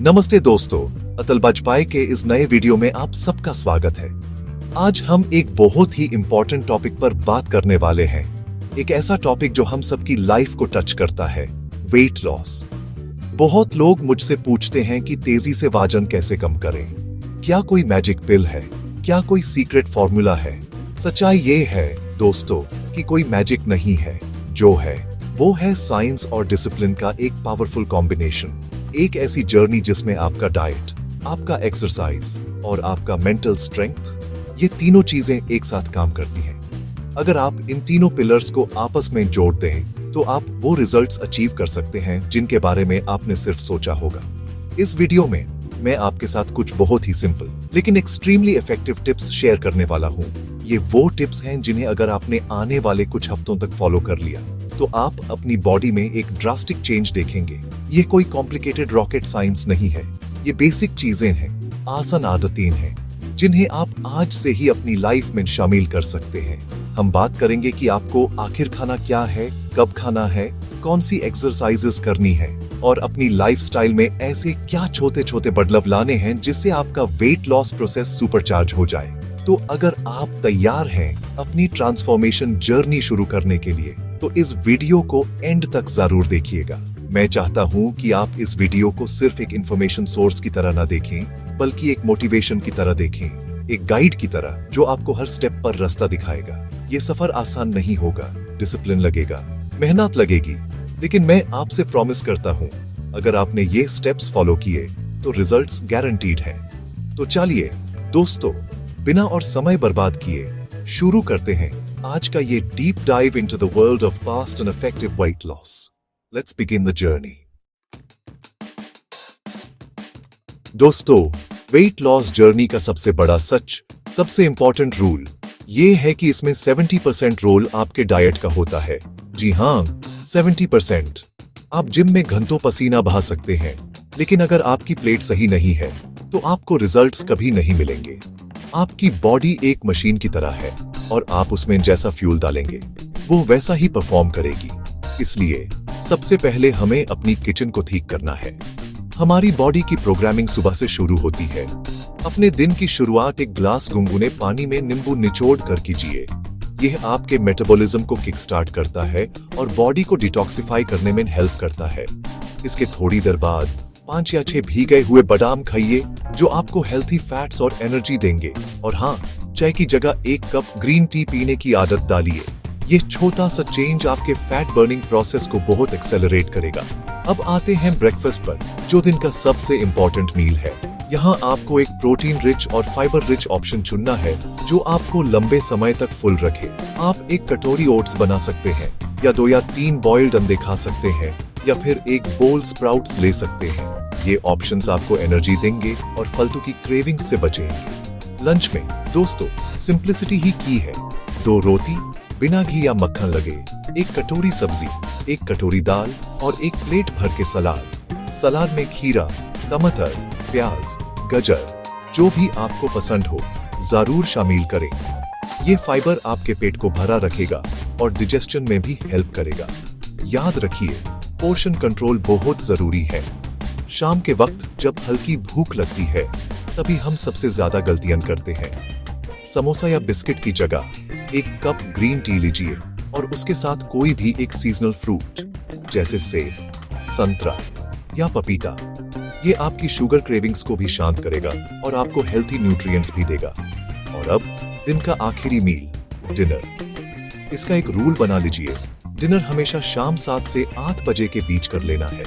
नमस्ते दोस्तों, अतल बाजपाई के इस नए वीडियो में आप सबका स्वागत है। आज हम एक बहुत ही इंपॉर्टेंट टॉपिक पर बात करने वाले हैं। एक ऐसा टॉपिक जो हम सबकी लाइफ को टच करता है, वेट लॉस। बहुत लोग मुझसे पूछते हैं कि तेजी से वजन कैसे कम करें। क्या कोई मैजिक पिल है? क्या कोई सीक्रेट फॉर्मूला है? सच्चाई ये है दोस्तों कि कोई मैजिक नहीं है। जो है वो है साइंस और डिसिप्लिन का एक पावरफुल कॉम्बिनेशन। एक ऐसी जर्नी जिसमें आपका डाइट, आपका एक्सरसाइज और आपका मेंटल स्ट्रेंथ, ये तीनों चीजें एक साथ काम करती हैं। अगर आप इन तीनों पिलर्स को आपस में जोड़ दें तो आप वो रिजल्ट्स अचीव कर सकते हैं जिनके बारे में आपने सिर्फ सोचा होगा। इस वीडियो में मैं आपके साथ कुछ बहुत ही सिंपल लेकिन एक्सट्रीमली इफेक्टिव टिप्स शेयर करने वाला हूँ। ये वो टिप्स हैं जिन्हें अगर आपने आने वाले कुछ हफ्तों तक फॉलो कर लिया तो आप अपनी बॉडी में एक ड्रास्टिक चेंज देखेंगे। ये कोई कॉम्प्लिकेटेड रॉकेट साइंस नहीं है, ये बेसिक चीजें हैं, आसान आदतें हैं जिन्हें आप आज से ही अपनी लाइफ में शामिल कर सकते हैं। हम बात करेंगे कि आपको आखिर खाना क्या है, कब खाना है, कौन सी एक्सरसाइजेस करनी है और अपनी लाइफस्टाइल में ऐसे क्या छोटे छोटे बदलाव लाने हैं जिससे आपका वेट लॉस प्रोसेस सुपरचार्ज हो जाए। तो अगर आप तैयार हैं अपनी ट्रांसफॉर्मेशन जर्नी शुरू करने के लिए तो इस वीडियो को एंड तक जरूर देखिएगा। मैं चाहता हूं कि आप इस वीडियो को सिर्फ एक इंफॉर्मेशन सोर्स की तरह ना देखें, बल्कि एक मोटिवेशन की तरह देखें, एक गाइड की तरह जो आपको हर स्टेप पर रास्ता दिखाएगा। ये सफर आसान नहीं होगा, डिसिप्लिन लगेगा, मेहनत लगेगी, लेकिन मैं आपसे प्रॉमिस करता हूं अगर आपने ये स्टेप्स फॉलो किए तो रिजल्ट्स गारंटीड हैं। तो चलिए दोस्तों, बिना और समय बर्बाद किए शुरू करते हैं आज का ये deep dive into the world of fast and effective weight loss. Let's begin the journey. दोस्तों, वेट लॉस जर्नी का सबसे बड़ा सच, सबसे इंपॉर्टेंट रूल ये है कि इसमें 70% रोल आपके डाइट का होता है। जी हाँ, 70%। आप जिम में घंटों पसीना बहा सकते हैं, लेकिन अगर आपकी प्लेट सही नहीं है तो आपको रिजल्ट्स कभी नहीं मिलेंगे। आपकी बॉडी एक मशीन की तरह है और आप उसमें जैसा फ्यूल डालेंगे वो वैसा ही परफॉर्म करेगी। इसलिए सबसे पहले हमें अपनी किचन को ठीक करना है। हमारी बॉडी की प्रोग्रामिंग सुबह से शुरू होती है। अपने दिन की शुरुआत एक ग्लास गुनगुने पानी में नींबू निचोड़ कर कीजिए। यह आपके मेटाबॉलिज्म को किक स्टार्ट करता है और बॉडी को डिटॉक्सिफाई करने में हेल्प करता है। इसके थोड़ी देर बाद 5 या 6 भीगे हुए बादाम खाइए जो आपको हेल्थी फैट्स और एनर्जी देंगे। और हाँ, चाय की जगह 1 कप ग्रीन टी पीने की आदत डालिए। ये छोटा सा चेंज आपके फैट बर्निंग प्रोसेस को बहुत एक्सेलरेट करेगा। अब आते हैं ब्रेकफास्ट पर, जो दिन का सबसे इंपॉर्टेंट मील है। यहाँ आपको एक प्रोटीन रिच और फाइबर रिच ऑप्शन चुनना है जो आपको लंबे समय तक फुल रखे। आप एक कटोरी ओट्स बना सकते हैं, या 2 या 3 बॉइल्ड अंडे खा सकते हैं, या फिर एक बोल स्प्राउट्स ले सकते हैं। ये ऑप्शंस आपको एनर्जी देंगे और फालतू की क्रेविंग से बचेंगे। लंच में दोस्तों, सिंप्लिसिटी ही की है। 2 रोटी बिना घी या मक्खन लगे, 1 कटोरी सब्जी, 1 कटोरी दाल और 1 प्लेट भर के सलाद। सलाद में खीरा, टमाटर, प्याज, गाजर, जो भी आपको पसंद हो जरूर शामिल करें। ये फाइबर आपके पेट को भरा रखेगा और डाइजेशन में भी हेल्प करेगा। याद रखिए, पोर्शन कंट्रोल बहुत जरूरी है। शाम के वक्त जब हल्की भूख लगती है तभी हम सबसे ज्यादा गलतियां करते हैं। समोसा या बिस्किट की जगह 1 कप ग्रीन टी लीजिए और उसके साथ कोई भी एक सीजनल फ्रूट जैसे सेब, संतरा या पपीता। ये आपकी शुगर क्रेविंग्स को भी शांत करेगा और आपको हेल्थी न्यूट्रिएंट्स भी देगा। और अब दिन का आखिरी मील, डिनर। इसका एक रूल बना लीजिए, डिनर हमेशा शाम 7 से 8 बजे के बीच कर लेना है।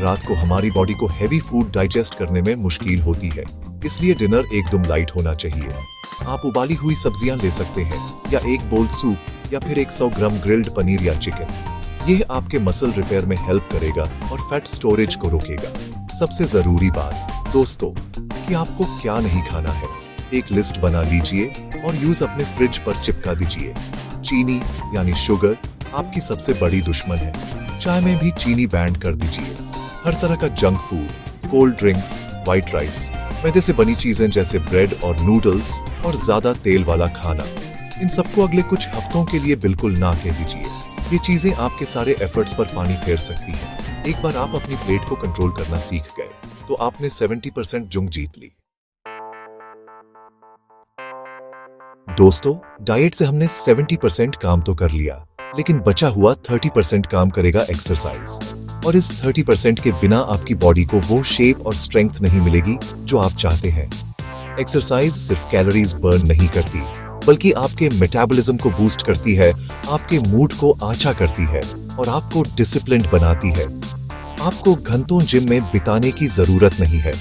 रात को हमारी बॉडी को हेवी फूड डाइजेस्ट करने में मुश्किल होती है, इसलिए डिनर एकदम लाइट होना चाहिए। आप उबाली हुई सब्जियां ले सकते हैं, या 1 बोल सूप, या फिर 100 ग्राम ग्रिल्ड पनीर या चिकन। यह आपके मसल रिपेयर में हेल्प करेगा और फैट स्टोरेज को रोकेगा। सबसे जरूरी बात दोस्तों कि आपको क्या नहीं खाना है, एक लिस्ट बना लीजिए और यूज अपने फ्रिज पर चिपका दीजिए। चीनी यानी शुगर आपकी सबसे बड़ी दुश्मन है। चाय में भी चीनी बैन कर दीजिए। हर तरह का junk food, cold drinks, white rice, मैदे से बनी चीजें जैसे ब्रेड और नूडल्स और ज्यादा तेल वाला खाना, इन सबको अगले कुछ हफ्तों के लिए बिल्कुल ना कह दीजिए। ये चीजें आपके सारे एफर्ट्स पर पानी फेर सकती हैं। एक बार आप अपनी प्लेट को कंट्रोल करना सीख गए तो आपने 70% जंग जीत ली। दोस्तों, डाइट से हमने 70% काम तो कर लिया, लेकिन बचा हुआ 30% काम करेगा एक्सरसाइज। और इस 30% के बिना आपकी बॉडी को वो शेप और स्ट्रेंथ नहीं मिलेगी जो आप चाहते हैं। एक्सरसाइज सिर्फ कैलोरीज बर्न नहीं करती, बल्कि आपके मेटाबॉलिज्म को बूस्ट करती है, आपके मूड को आंचा करती है और आपको डिसिप्लिन्ड बनाती है। आपको घंटों जिम में बिताने की जरूरत नहीं है।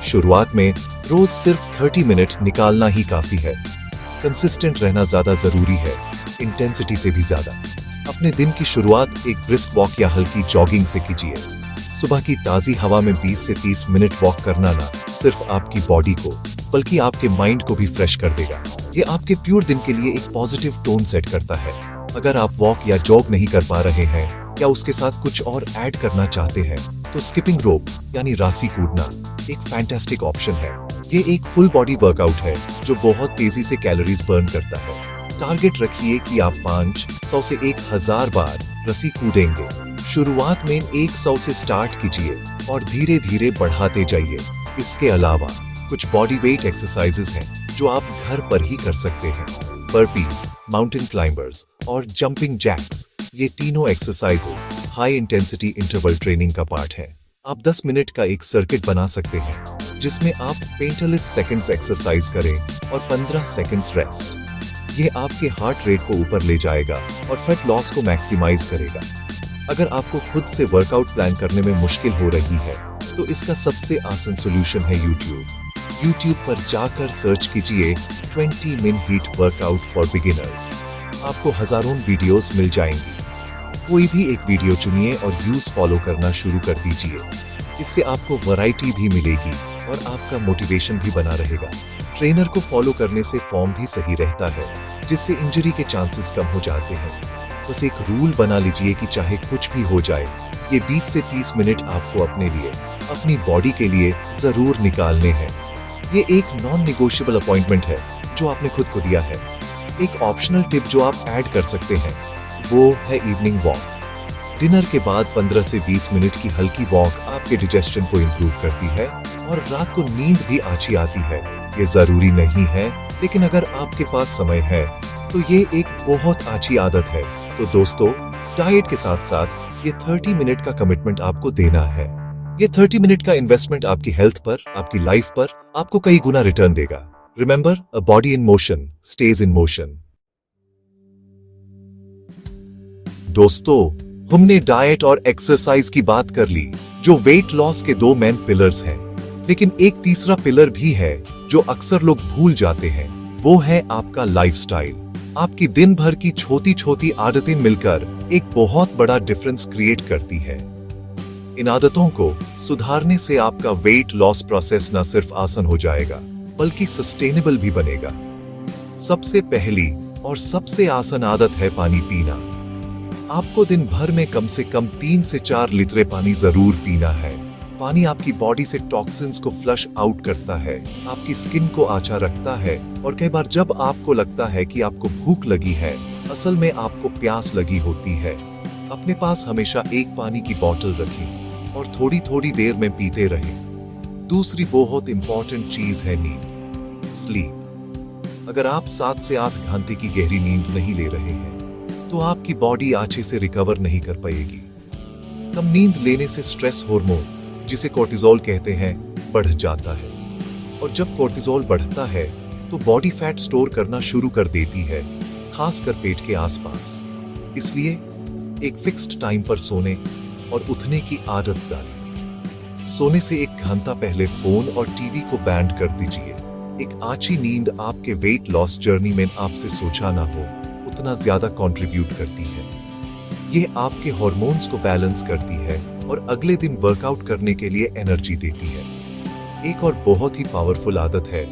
शुरुआत में रोज सिर्फ 30 मिनट निकालना ही काफी है। कंसिस्टेंट रहना ज्यादा जरूरी है, इंटेंसिटी से भी ज्यादा। अपने दिन की शुरुआत एक ब्रिस्क वॉक या हल्की जॉगिंग से कीजिए। सुबह की ताजी हवा में 20 से 30 मिनट वॉक करना ना सिर्फ आपकी बॉडी को, बल्कि आपके माइंड को भी फ्रेश कर देगा। ये आपके प्योर दिन के लिए एक पॉजिटिव टोन सेट करता है। अगर आप वॉक या जॉग नहीं कर पा रहे हैं या उसके साथ कुछ और ऐड करना चाहते हैं, तो स्किपिंग रोप यानी रासी कूदना एक फैंटास्टिक ऑप्शन है। ये एक फुल बॉडी वर्कआउट है जो बहुत तेजी से कैलोरीज बर्न करता है। टारगेट रखिए कि आप 500 से 1000 बार रस्सी कूदेंगे। शुरुआत में 100 से स्टार्ट कीजिए और धीरे धीरे बढ़ाते जाइए। इसके अलावा कुछ बॉडी वेट एक्सरसाइजेस हैं जो आप घर पर ही कर सकते हैं। बर्पीज, माउंटेन क्लाइंबर्स और जंपिंग जैक्स, ये तीनों exercises high intensity interval training का पार्ट है। आप 10 मिनट का एक सर्किट बना सकते हैं जिसमें आप 45 सेकंड्स एक्सरसाइज करें और 15 सेकंड्स रेस्ट। ये आपके हार्ट रेट को ऊपर ले जाएगा और फैट लॉस को मैक्सिमाइज करेगा। अगर आपको खुद से वर्कआउट प्लान करने में मुश्किल हो रही है, तो इसका सबसे आसान सॉल्यूशन है यूट्यूब पर जाकर सर्च कीजिए 20 minute heat workout for beginners. आपको हजारों वीडियोस मिल जाएंगी। कोई भी एक वीडियो चुनिए और व्यूज फॉलो करना शुरू कर दीजिए। इससे आपको वैरायटी भी मिलेगी और आपका मोटिवेशन भी बना रहेगा। ट्रेनर को फॉलो करने से फॉर्म भी सही रहता है, जिससे इंजरी के चांसेस कम हो जाते हैं। बस एक रूल बना लीजिए कि चाहे कुछ भी हो जाए, ये 20 से 30 मिनट आपको अपने लिए, अपनी बॉडी के लिए जरूर निकालने हैं। ये एक नॉन नेगोशिएबल अपॉइंटमेंट है जो आपने खुद को दिया है। एक ऑप्शनल टिप जो आप ऐड कर सकते हैं वो है इवनिंग वॉक। डिनर के बाद 15 से 20 मिनट की हल्की वॉक आपके डाइजेशन को इंप्रूव करती है और रात को नींद भी अच्छी आती है। ये जरूरी नहीं है, लेकिन अगर आपके पास समय है तो ये एक बहुत अच्छी आदत है। तो दोस्तों, डाइट के साथ साथ ये 30 मिनट का कमिटमेंट आपको देना है। ये 30 मिनट का इन्वेस्टमेंट आपकी हेल्थ पर, आपकी लाइफ पर आपको कई गुना रिटर्न देगा। Remember, a body in motion stage in motion. दोस्तों, हमने डाइट और एक्सरसाइज की बात कर ली, जो वेट लॉस के 2 मेन पिलर्स हैं। लेकिन एक तीसरा पिलर भी है जो अक्सर लोग भूल जाते हैं। वो है आपका लाइफस्टाइल। आपकी दिन भर की छोटी छोटी आदतें मिलकर एक बहुत बड़ा डिफरेंस क्रिएट करती है। इन आदतों को सुधारने से आपका वेट लॉस प्रोसेस न सिर्फ आसान हो जाएगा, बल्कि सस्टेनेबल भी बनेगा। सबसे पहली और सबसे आसान आदत है पानी पीना। आपको दिन भर में कम से कम 3 से 4 लीटर पानी जरूर पीना है। पानी आपकी बॉडी से टॉक्सिन्स को फ्लश आउट करता है, आपकी स्किन को आंचा रखता है और कई बार जब आपको लगता है कि आपको भूख लगी है, असल में आपको प्यास लगी होती है। अपने पास हमेशा एक पानी की बोतल रखें और थोड़ी थोड़ी देर में पीते रहें। दूसरी बहुत इंपॉर्टेंट चीज है नींद, स्लीप। अगर आप 7 से 8 घंटे की गहरी नींद नहीं ले रहे हैं, तो आपकी बॉडी अच्छे से रिकवर नहीं कर पाएगी। कम नींद लेने से स्ट्रेस हार्मोन, जिसे कोर्टिसोल कहते हैं, बढ़ जाता है और जब कोर्टिसोल बढ़ता है तो बॉडी फैट स्टोर करना शुरू कर देती है, खासकर पेट के आसपास। इसलिए एक फिक्स्ड टाइम पर सोने और उठने की आदत डालें। सोने से 1 घंटा पहले फोन और टीवी को बैन कर दीजिए। एक अच्छी नींद आपके वेट लॉस जर्नी में आपसे सोचा ना हो उतना ज्यादा कंट्रीब्यूट करती है। ये आपके हार्मोन्स को बैलेंस करती है और अगले दिन वर्कआउट करने के लिए एनर्जी देती है। एक और बहुत ही पावरफुल आदत है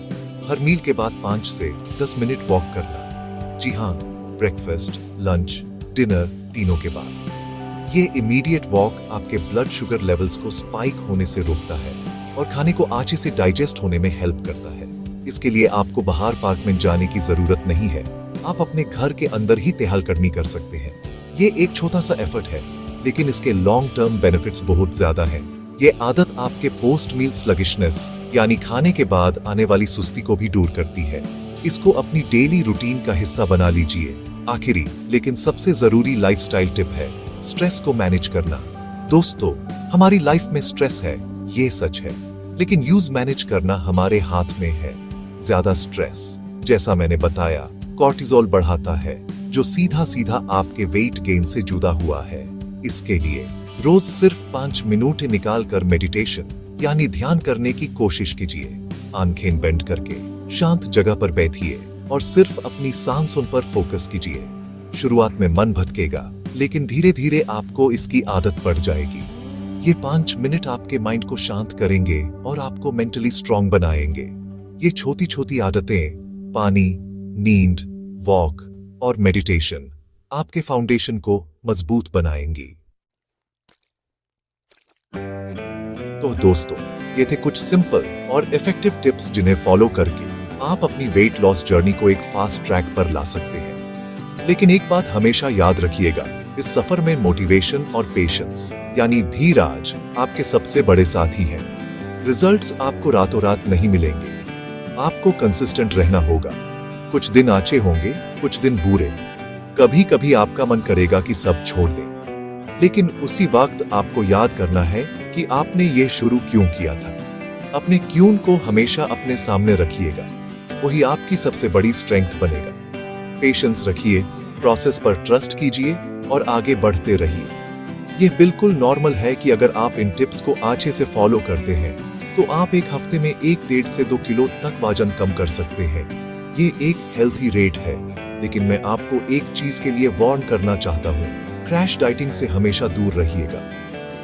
हर मील के बाद 5 से 10 मिनट वॉक करना। जी हाँ, ब्रेकफास्ट, लंच, डिनर तीनों के बाद। ये इमीडिएट वॉक आपके ब्लड शुगर लेवल्स को स्पाइक होने से रोकता है और खाने को अच्छे से डाइजेस्ट होने में हेल्प करता है। इसके लिए आपको बाहर पार्क में जाने की जरूरत नहीं है, आप अपने घर के अंदर ही टहलकदमी कर सकते हैं। ये एक छोटा सा एफर्ट है, लेकिन इसके लॉन्ग टर्म बेनिफिट्स बहुत ज्यादा हैं। ये आदत आपके पोस्ट मील स्लगिशनेस यानी खाने के बाद आने वाली सुस्ती को भी दूर करती है। इसको अपनी डेली रूटीन का हिस्सा बना लीजिए। आखिरी लेकिन सबसे जरूरी लाइफस्टाइल टिप है स्ट्रेस को मैनेज करना। दोस्तों, हमारी लाइफ में स्ट्रेस है, ये सच है, लेकिन यूज मैनेज करना हमारे हाथ में है। ज्यादा स्ट्रेस, जैसा मैंने बताया, कॉर्टिसोल बढ़ाता है, जो सीधा सीधा आपके वेट गेन से जुड़ा हुआ है। इसके लिए रोज सिर्फ 5 मिनट निकाल कर मेडिटेशन यानी ध्यान करने की कोशिश कीजिए। आंखें बंद करके शांत जगह पर बैठिए और सिर्फ अपनी सांसों पर फोकस कीजिए। शुरुआत में मन भटकेगा, लेकिन धीरे धीरे आपको इसकी आदत पड़ जाएगी। ये 5 मिनट आपके माइंड को शांत करेंगे और आपको मेंटली स्ट्रांग बनाएंगे। ये छोटी छोटी आदतें, पानी, नींद, वॉक और मेडिटेशन, आपके फाउंडेशन को मजबूत बनाएंगी। तो दोस्तों, ये थे कुछ सिंपल और इफेक्टिव टिप्स जिन्हें फॉलो करके आप अपनी वेट लॉस जर्नी को एक फास्ट ट्रैक पर ला सकते हैं। लेकिन एक बात हमेशा याद रखिएगा, इस सफर में मोटिवेशन और पेशेंस यानी धीरज आपके सबसे बड़े साथी हैं। रिजल्ट्स आपको रातों रात नहीं मिलेंगे। आपको कंसिस्टेंट रहना होगा। कुछ दिन अच्छे होंगे, कुछ दिन बुरे। कभी कभी आपका मन करेगा कि सब छोड़ दें, लेकिन उसी वक्त आपको याद करना है कि आपने ये शुरू क्यों किया था। अपने क्यों को हमेशा अपने सामने रखिएगा, वही आपकी सबसे बड़ी स्ट्रेंथ बनेगा। पेशेंस रखिए, प्रोसेस पर ट्रस्ट कीजिए और आगे बढ़ते रहिए। ये बिल्कुल नॉर्मल है कि अगर आप इन टिप्स को अच्छे से फॉलो करते हैं तो आप एक हफ्ते में 1.5 से 2 किलो तक वजन कम कर सकते हैं। ये एक हेल्थी रेट है, लेकिन मैं आपको एक चीज के लिए वार्न करना चाहता हूँ, क्रैश डाइटिंग से हमेशा दूर रहिएगा।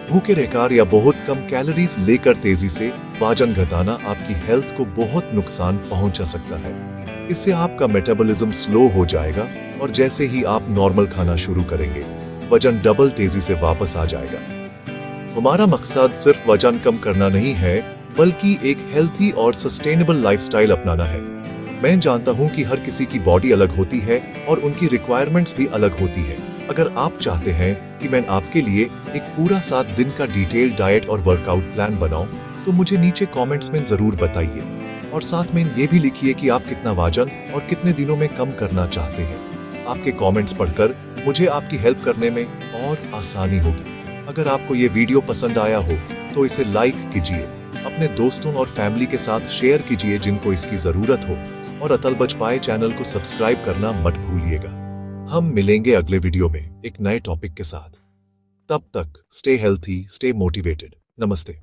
भूखे रहकर या बहुत कम कैलोरीज लेकर तेजी से वजन घटाना आपकी हेल्थ को बहुत नुकसान पहुंचा सकता है। इससे आपका मेटाबॉलिज्म स्लो हो जाएगा और जैसे ही आप नॉर्मल खाना शुरू करेंगे, वजन डबल तेजी से वापस आ जाएगा। हमारा मकसद सिर्फ वजन कम करना नहीं है, बल्कि एक हेल्थी और सस्टेनेबल लाइफस्टाइल अपनाना है। मैं जानता हूं कि हर किसी की बॉडी अलग होती है और उनकी रिक्वायरमेंट्स भी अलग होती है। अगर आप चाहते हैं कि मैं आपके लिए एक पूरा 7 दिन का डिटेल्ड डाइट और वर्कआउट प्लान बनाऊं, तो मुझे नीचे कमेंट्स में जरूर बताइए और साथ में ये भी लिखिए कि आप कितना वजन और कितने दिनों में कम करना चाहते हैं। आपके कमेंट्स पढ़कर मुझे आपकी हेल्प करने में और आसानी होगी। अगर आपको ये वीडियो पसंद आया हो तो इसे लाइक कीजिए, अपने दोस्तों और फैमिली के साथ शेयर कीजिए जिनको इसकी जरूरत हो, और अतल बच पाए चैनल को सब्सक्राइब करना मत भूलिएगा। हम मिलेंगे अगले वीडियो में एक नए टॉपिक के साथ। तब तक स्टे हेल्थी, स्टे मोटिवेटेड। नमस्ते।